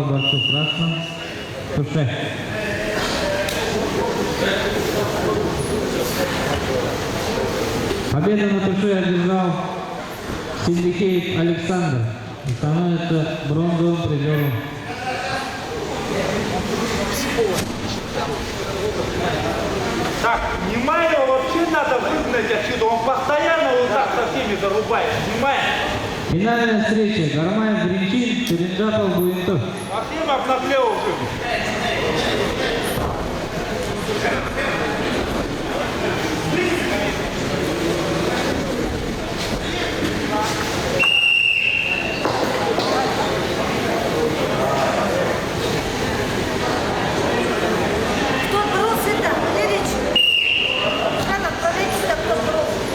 балл борцу в красном. Туше. Победу на туше одержал Синдикеев Александр и становится бронзовым призером. Так, Немаева вообще надо выгнать отсюда, он постоянно вот так со всеми зарубает, Немаев. Финальная встреча. Гармаев Гринчин, Черенджапов Буинтов. Совсем обнаглел уже.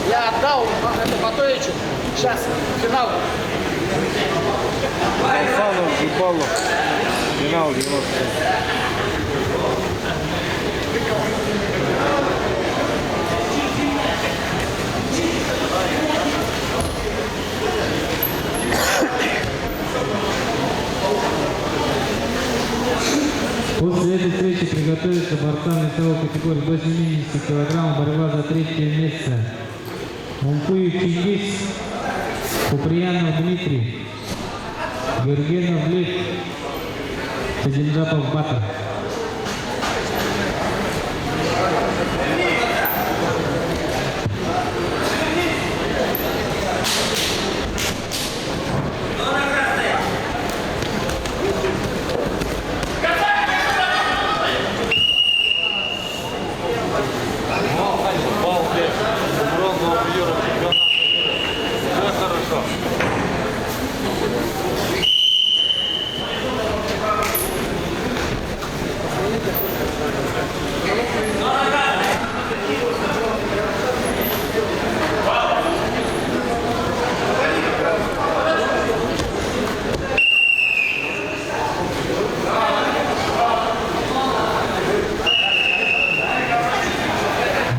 Я отдал это Батовичу. Сейчас финал. Алфанов, Жибалов. Финал 90. После этой встречи приготовиться борцам весовой категории до 70 кг. Борьба за третье место. Мункуев Чингис, Куприянов Дмитрий, Георгенов Лев, Черенджапов Батыр.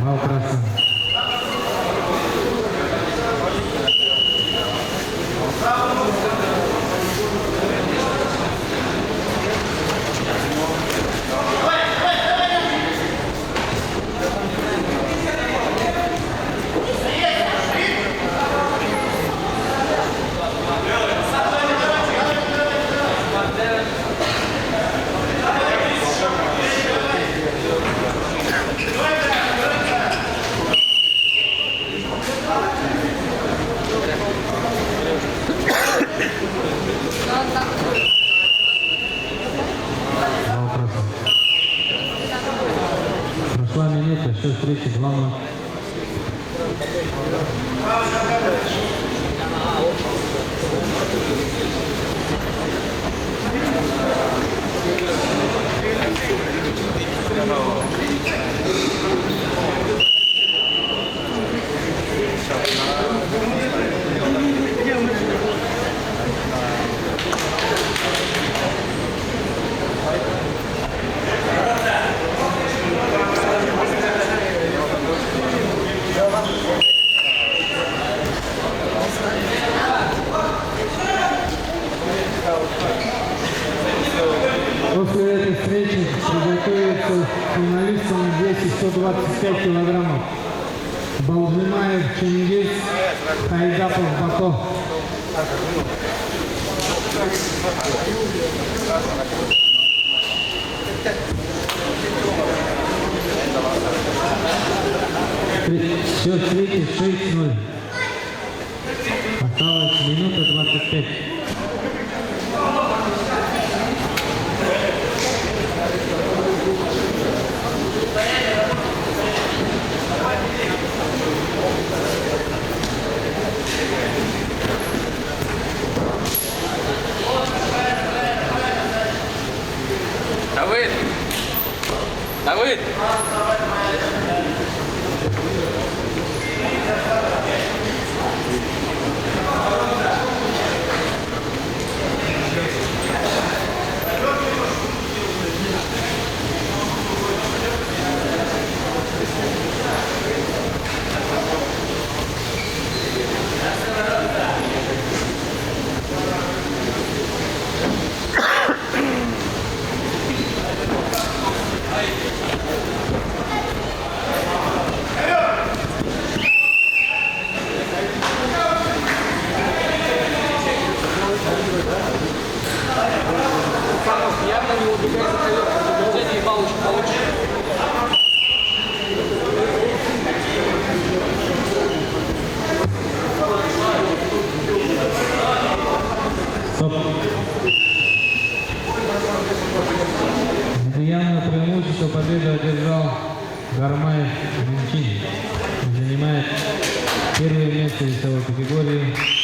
Бал красный. Бал красный. Прошла минута, счет встречи 2-0. После этой встречи приготовится финалистам весе 125 килограммов. Балжимаев Чингис, Хайдапов Бато. Счет встречи 6-0. Осталось минута 25. Давид! Давид!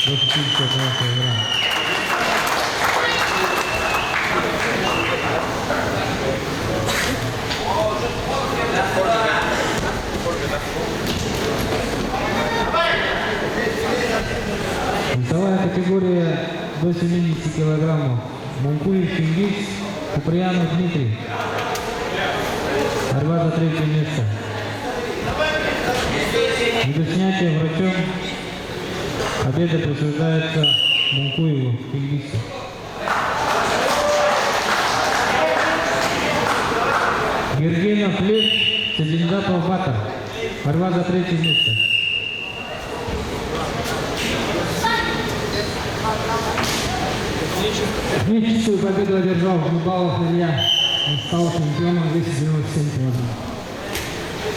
до 61 килограмма. Весовая категория до 70 килограммов. Мункуев Чингис, Куприянов Дмитрий. Борьба за третье место. Из-за снятия врачом победа присуждается Мункуеву Чингису. Гергенов Лев, Садиндапов Батар. Борьба за третье место. Техническую победу одержал Жубалов Илья. Он стал чемпионом 297 килограмм.